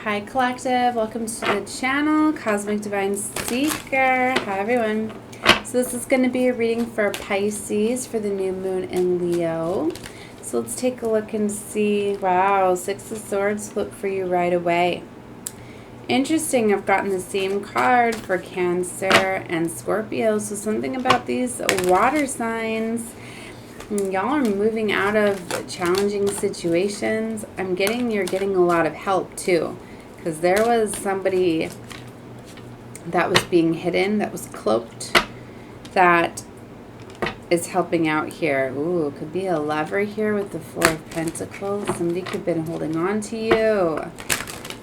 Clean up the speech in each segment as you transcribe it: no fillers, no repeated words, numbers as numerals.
Hi Collective, welcome to the channel, Cosmic Divine Seeker. Hi everyone. So this is going to be a reading for Pisces for the new moon in Leo. So let's take a look and see. Wow, Six of Swords flipped for you right away. Interesting, I've gotten the same card for Cancer and Scorpio. So something about these water signs. Y'all are moving out of challenging situations. You're getting a lot of help too. Because there was somebody that was being hidden, that was cloaked, that is helping out here. Ooh, could be a lover here with the Four of Pentacles. Somebody could have been holding on to you.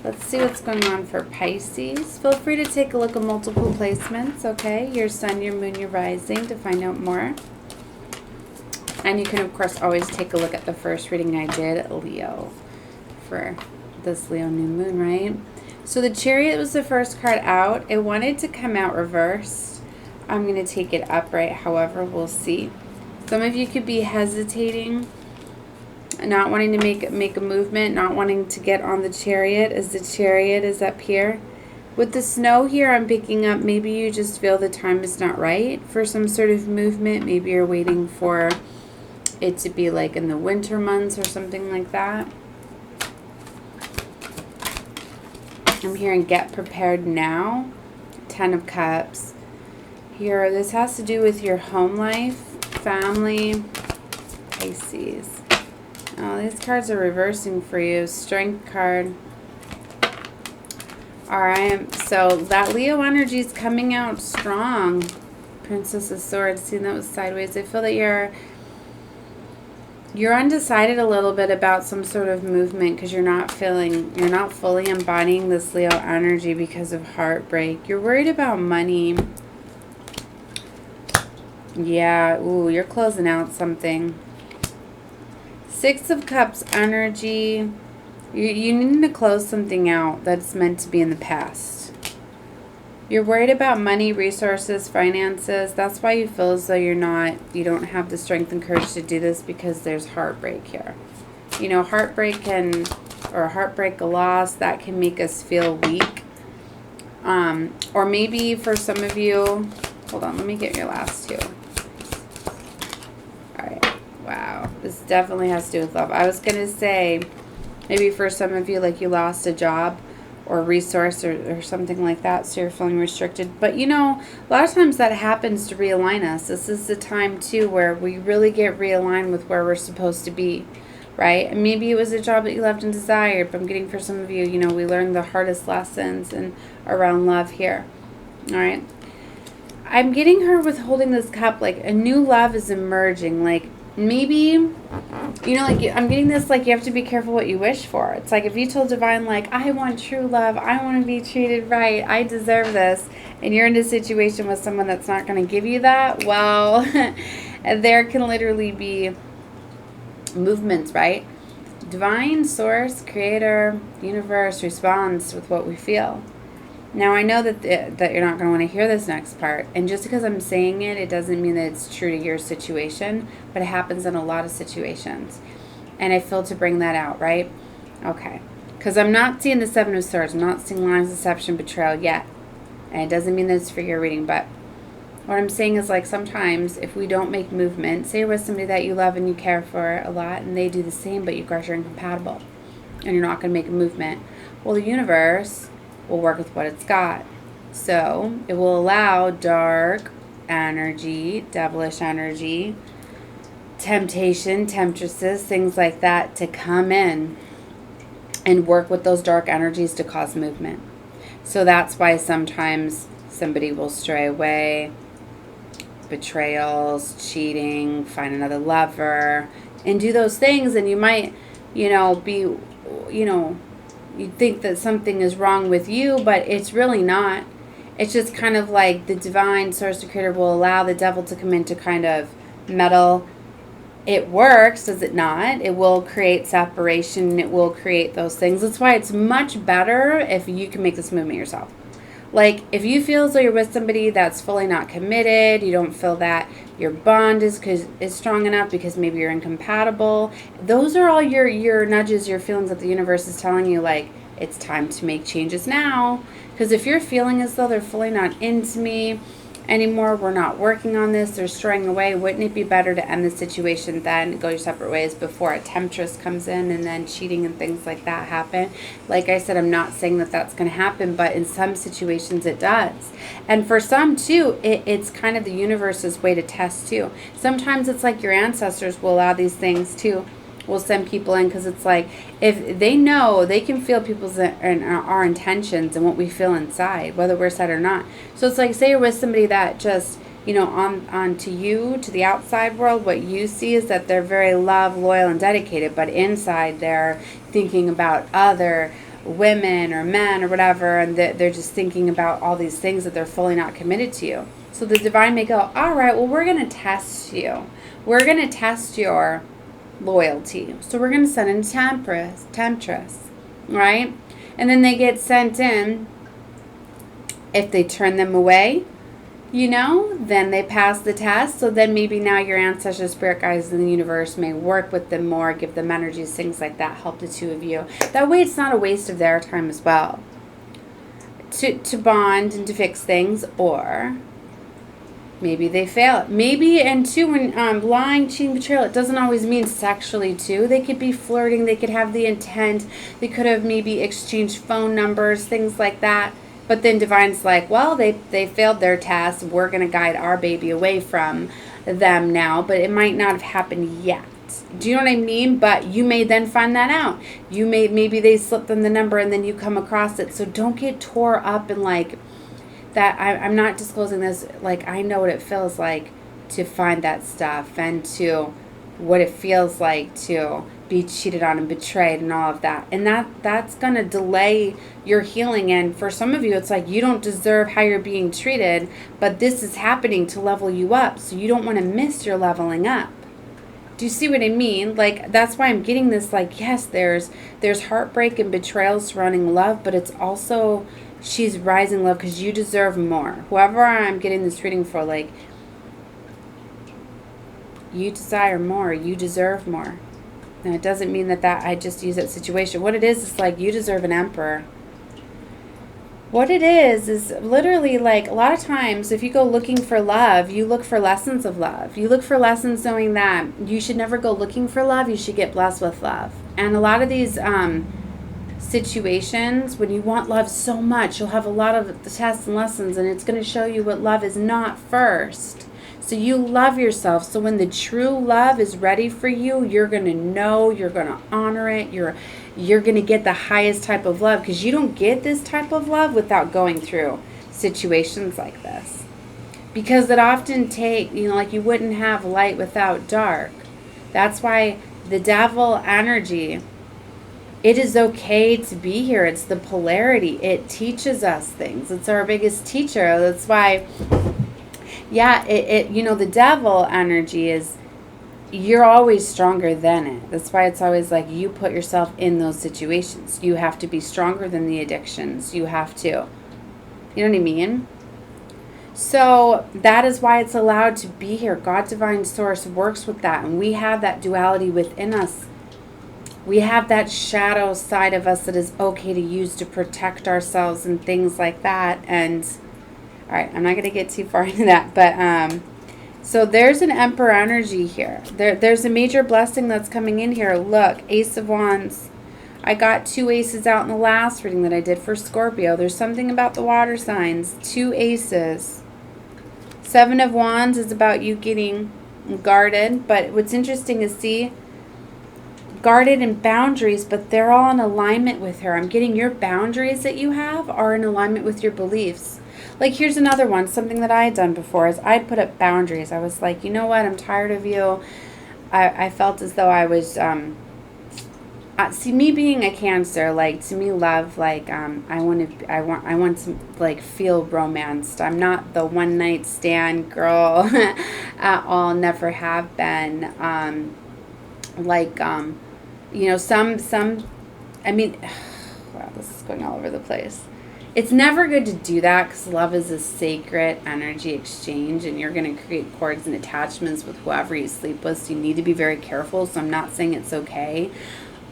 Let's see what's going on for Pisces. Feel free to take a look at multiple placements, okay? Your sun, your moon, your rising to find out more. And you can, of course, always take a look at the first reading I did, Leo, for this Leo new moon, right? So the Chariot was the first card out. It wanted to come out reversed. I'm going to take it upright. However, we'll see. Some of you could be hesitating, not wanting to make a movement, not wanting to get on the Chariot as the Chariot is up here. With the snow here, I'm picking up, maybe you just feel the time is not right for some sort of movement. Maybe you're waiting for it to be like in the winter months or something like that. I'm hearing get prepared now. 10 of Cups. Here, this has to do with your home life, family, Pisces. Oh, these cards are reversing for you. Strength card. Alright, so that Leo energy is coming out strong. Princess of Swords. See, that was sideways. I feel that you're undecided a little bit about some sort of movement because you're not fully embodying this Leo energy because of heartbreak. You're worried about money. Yeah, ooh, you're closing out something. Six of Cups energy. You need to close something out that's meant to be in the past. You're worried about money, resources, finances. That's why you feel as though you don't have the strength and courage to do this, because there's heartbreak here. You know, heartbreak a loss, that can make us feel weak. Or maybe for some of you, hold on, let me get your last two. All right, wow, this definitely has to do with love. I was going to say, maybe for some of you, like you lost a job or resource or something like that, so you're feeling restricted. But you know, a lot of times that happens to realign us. This is the time too where we really get realigned with where we're supposed to be, right? And maybe it was a job that you loved and desired, but I'm getting for some of you, you know, we learned the hardest lessons and around love here. All right, I'm getting her with holding this cup, like a new love is emerging. Like maybe, you know, like I'm getting this, like you have to be careful what you wish for. It's like if you told Divine, like, I want true love, I want to be treated right, I deserve this, and you're in a situation with someone that's not going to give you that, well, there can literally be movements, right? Divine source, creator, universe responds with what we feel. Now, I know that you're not going to want to hear this next part. And just because I'm saying it, it doesn't mean that it's true to your situation. But it happens in a lot of situations. And I feel to bring that out, right? Okay. Because I'm not seeing the Seven of Swords. I'm not seeing lies, deception, betrayal yet. And it doesn't mean that it's for your reading. But what I'm saying is, like, sometimes if we don't make movement, say you're with somebody that you love and you care for a lot, and they do the same, but you guys are incompatible. And you're not going to make a movement. Well, the universe will work with what it's got. So it will allow dark energy, devilish energy, temptation, temptresses, things like that to come in and work with those dark energies to cause movement. So that's why sometimes somebody will stray away, betrayals, cheating, find another lover, and do those things, and you might, you know, be, you know, you think that something is wrong with you, but it's really not. It's just kind of like the divine source creator will allow the devil to come in to kind of meddle. It works, does it not? It will create separation. It will create those things. That's why it's much better if you can make this movement yourself. Like, if you feel as though you're with somebody that's fully not committed, you don't feel that your bond is strong enough because maybe you're incompatible, those are all your nudges, your feelings that the universe is telling you, like, it's time to make changes now. Because if you're feeling as though they're fully not into me anymore, we're not working on this, they're straying away, wouldn't it be better to end the situation then, go your separate ways before a temptress comes in and then cheating and things like that happen? Like I said, I'm not saying that that's going to happen, but in some situations it does. And for some too, it's kind of the universe's way to test too. Sometimes it's like your ancestors will allow these things too. We'll send people in because it's like, if they know, they can feel people's and our intentions and what we feel inside, whether we're sad or not. So it's like, say you're with somebody that just, you know, on to you, to the outside world, what you see is that they're very love, loyal, and dedicated, but inside they're thinking about other women or men or whatever, and they're just thinking about all these things that they're fully not committed to you. So the divine may go, all right, well, we're going to test you. We're going to test your loyalty. So we're going to send in temptress, right? And then they get sent in. If they turn them away, you know, then they pass the test. So then maybe now your ancestors, spirit guides in the universe may work with them more, give them energies, things like that, help the two of you. That way it's not a waste of their time as well to bond and to fix things. Or maybe they fail. Maybe, and too, when lying, cheating, betrayal, it doesn't always mean sexually too. They could be flirting. They could have the intent. They could have maybe exchanged phone numbers, things like that. But then divine's like, well, they failed their test. We're going to guide our baby away from them now. But it might not have happened yet. Do you know what I mean? But you may then find that out. You may, maybe they slipped them the number and then you come across it. So don't get tore up and like, that I'm not disclosing this, like I know what it feels like to find that stuff and to what it feels like to be cheated on and betrayed and all of that. And that's going to delay your healing. And for some of you, it's like you don't deserve how you're being treated, but this is happening to level you up. So you don't want to miss your leveling up. Do you see what I mean? Like, that's why I'm getting this, like, yes, there's heartbreak and betrayal surrounding love, but it's also, she's rising love because you deserve more. Whoever I'm getting this reading for, like, you desire more. You deserve more. And it doesn't mean that I just use that situation. What it is like you deserve an emperor. What it is literally like a lot of times if you go looking for love, you look for lessons of love. You look for lessons knowing that you should never go looking for love. You should get blessed with love. And a lot of these situations, when you want love so much, you'll have a lot of the tests and lessons, and it's going to show you what love is not first. So you love yourself. So when the true love is ready for you, you're going to know, you're going to honor it, you're going to get the highest type of love, because you don't get this type of love without going through situations like this. Because it often takes, like you wouldn't have light without dark. That's why the devil energy, it is okay to be here. It's the polarity. It teaches us things. It's our biggest teacher. That's why, yeah, the devil energy is, you're always stronger than it. That's why it's always like you put yourself in those situations. You have to be stronger than the addictions. You have to. You know what I mean? So that is why it's allowed to be here. God, divine source works with that. And we have that duality within us. We have that shadow side of us that is okay to use to protect ourselves and things like that. And all right, I'm not going to get too far into that. But so there's an Emperor energy here. There's a major blessing that's coming in here. Look, Ace of Wands. I got 2 aces out in the last reading that I did for Scorpio. There's something about the water signs. 2 aces. 7 of Wands is about you getting guarded. But what's interesting is, see, guarded and boundaries, but they're all in alignment with her. I'm getting your boundaries that you have are in alignment with your beliefs. Like, here's another one. Something that I had done before is I'd put up boundaries. I was like, you know what? I'm tired of you. I felt as though I was, see, me being a Cancer, like, to me, love, like, I want to, like, feel romanced. I'm not the one night stand girl at all. Never have been. I mean, wow, this is going all over the place. It's never good to do that because love is a sacred energy exchange, and you're going to create cords and attachments with whoever you sleep with, so you need to be very careful. So I'm not saying it's okay.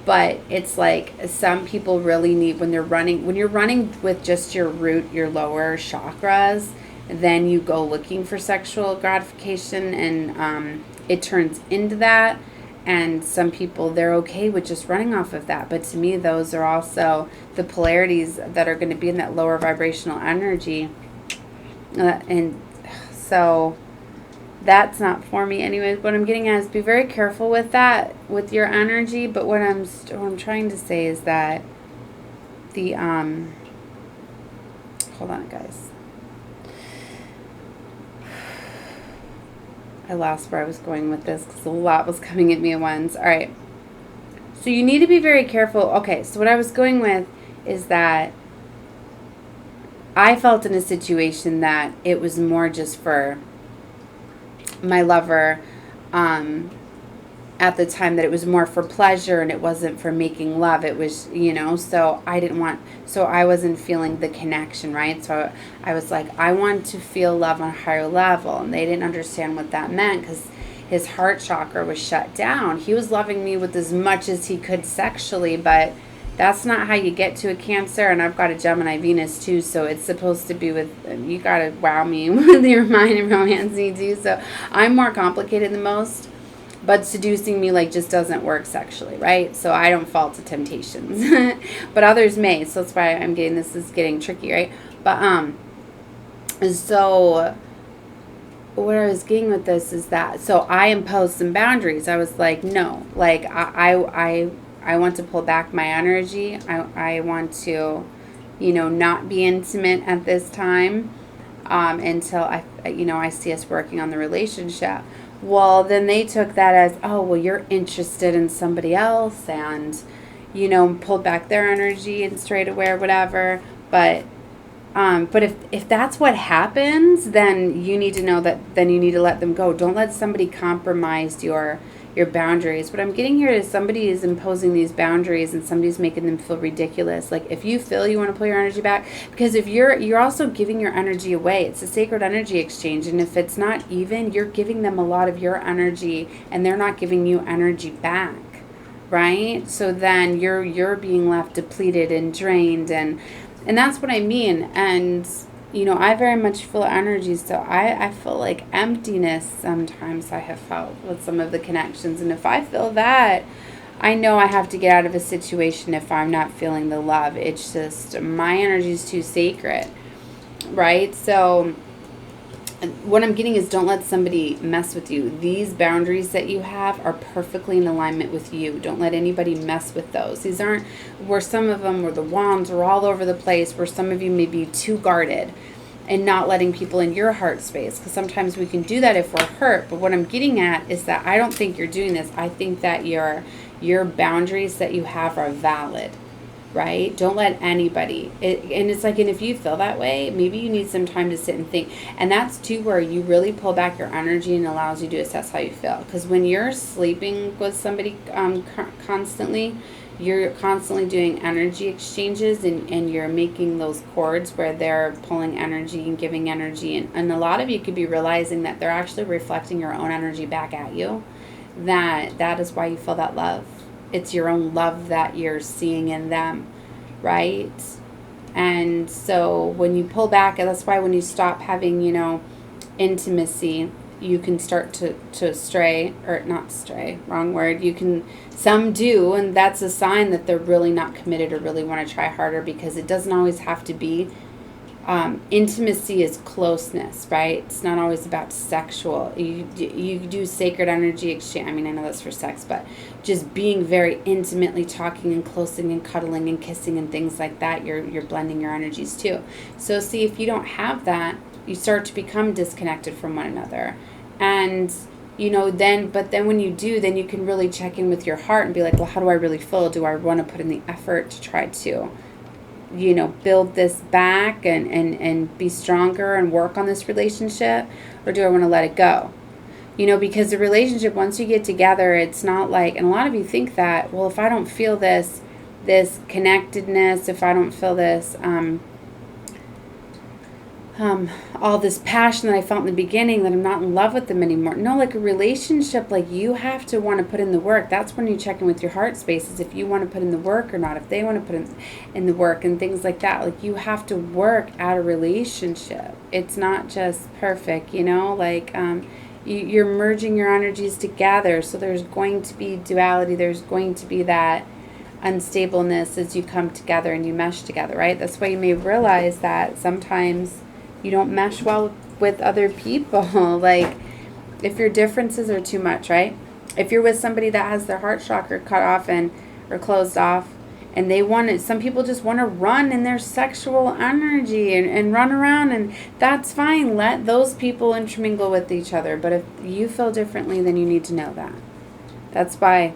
But it's like some people really need, when you're running with just your root, your lower chakras, then you go looking for sexual gratification, and it turns into that. And some people, they're okay with just running off of that. But to me, those are also the polarities that are going to be in that lower vibrational energy. And so that's not for me. Anyways, what I'm getting at is be very careful with that, with your energy. But what I'm trying to say is that the, hold on, guys. I lost where I was going with this because a lot was coming at me at once. All right. So you need to be very careful. Okay, so what I was going with is that I felt in a situation that it was more just for my lover at the time, that it was more for pleasure and it wasn't for making love. It was, so I wasn't feeling the connection, right? So I was like, I want to feel love on a higher level. And they didn't understand what that meant because his heart chakra was shut down. He was loving me with as much as he could sexually, but that's not how you get to a Cancer. And I've got a Gemini Venus too, so it's supposed to be with, you got to wow me with your mind and romance me too. So I'm more complicated than most. But seducing me just doesn't work sexually, right? So I don't fall to temptations. But others may. So that's why I'm getting, this is getting tricky, right? But so what I was getting with this is that, so I imposed some boundaries. I was like, no, I want to pull back my energy. I want to, not be intimate at this time until I see us working on the relationship. Well, then they took that as, oh, well, you're interested in somebody else, and, pulled back their energy and straight away or whatever. But if that's what happens, then you need to know that, then you need to let them go. Don't let somebody compromise your boundaries. What I'm getting here is somebody is imposing these boundaries and somebody's making them feel ridiculous. Like if you feel you want to pull your energy back, because if you're also giving your energy away, it's a sacred energy exchange. And if it's not even, you're giving them a lot of your energy and they're not giving you energy back, right? So then you're being left depleted and drained, and that's what I mean. And I very much feel energy, so I feel like emptiness sometimes I have felt with some of the connections. And if I feel that, I know I have to get out of a situation if I'm not feeling the love. It's just, my energy is too sacred, right? So what I'm getting is, don't let somebody mess with you. These boundaries that you have are perfectly in alignment with you. Don't let anybody mess with those. These aren't where some of them, where the wands are all over the place, where some of you may be too guarded and not letting people in your heart space, because sometimes we can do that if we're hurt. But what I'm getting at is that I don't think you're doing this. I think that your boundaries that you have are valid, right? Don't let anybody, and it's like, and if you feel that way, maybe you need some time to sit and think. And that's too where you really pull back your energy and allows you to assess how you feel. Because when you're sleeping with somebody constantly, you're constantly doing energy exchanges, and you're making those cords where they're pulling energy and giving energy. And a lot of you could be realizing that they're actually reflecting your own energy back at you. That is why you feel that love. It's your own love that you're seeing in them, right? And so when you pull back, and that's why when you stop having, intimacy, you can start to stray, or not stray, wrong word. Some do, and that's a sign that they're really not committed or really want to try harder, because it doesn't always have to be. Intimacy is closeness, right? It's not always about sexual. You do sacred energy exchange. I mean, I know that's for sex, but just being very intimately talking and closing and cuddling and kissing and things like that, you're blending your energies too. So see, if you don't have that, you start to become disconnected from one another. And then when you do, then you can really check in with your heart and be like, well, how do I really feel? Do I want to put in the effort to try to build this back and be stronger and work on this relationship? Or do I want to let it go? Because the relationship, once you get together, it's not like, and a lot of you think that, well, if I don't feel this connectedness, if I don't feel this, all this passion that I felt in the beginning, that I'm not in love with them anymore. No, like a relationship, like you have to want to put in the work. That's when you check in with your heart spaces, if you want to put in the work or not, if they want to put in the work and things like that. Like you have to work at a relationship. It's not just perfect, you know, like you're merging your energies together. So there's going to be duality. There's going to be that unstableness as you come together and you mesh together, right? That's why you may realize that sometimes you don't mesh well with other people. Like if your differences are too much, right? If you're with somebody that has their heart chakra cut off or closed off, and they want it, some people just want to run in their sexual energy and run around, and that's fine. Let those people intermingle with each other. But if you feel differently, then you need to know that. That's why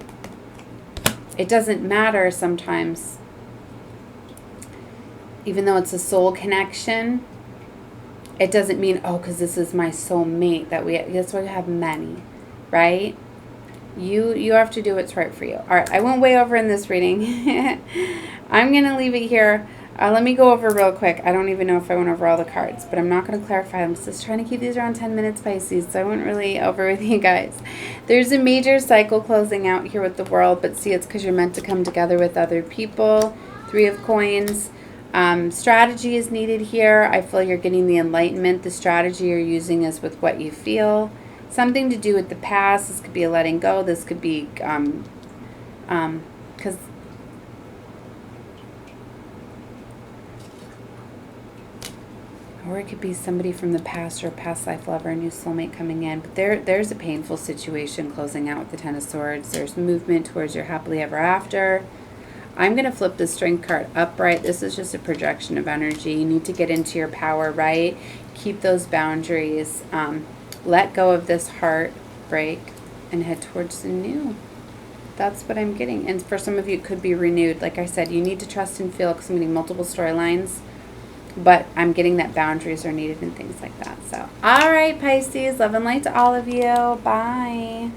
it doesn't matter sometimes, even though it's a soul connection. It doesn't mean, oh, because this is my soulmate, that's why we have many, right? You have to do what's right for you. All right, I went way over in this reading. I'm going to leave it here. Let me go over real quick. I don't even know if I went over all the cards, but I'm not going to clarify. I'm just trying to keep these around 10 minutes, Pisces, so I went really over with you guys. There's a major cycle closing out here with the world, but see, it's because you're meant to come together with other people. 3 of Coins. Strategy is needed here. I feel you're getting the enlightenment. The strategy you're using is with what you feel. Something to do with the past. This could be a letting go. This could be because or it could be somebody from the past or a past life lover, a new soulmate coming in. But there's a painful situation closing out with the 10 of Swords. There's movement towards your happily ever after. I'm going to flip the Strength card upright. This is just a projection of energy. You need to get into your power, right? Keep those boundaries. Let go of this heartbreak and head towards the new. That's what I'm getting. And for some of you, it could be renewed. Like I said, you need to trust and feel, because I'm getting multiple storylines. But I'm getting that boundaries are needed and things like that. So, all right, Pisces. Love and light to all of you. Bye.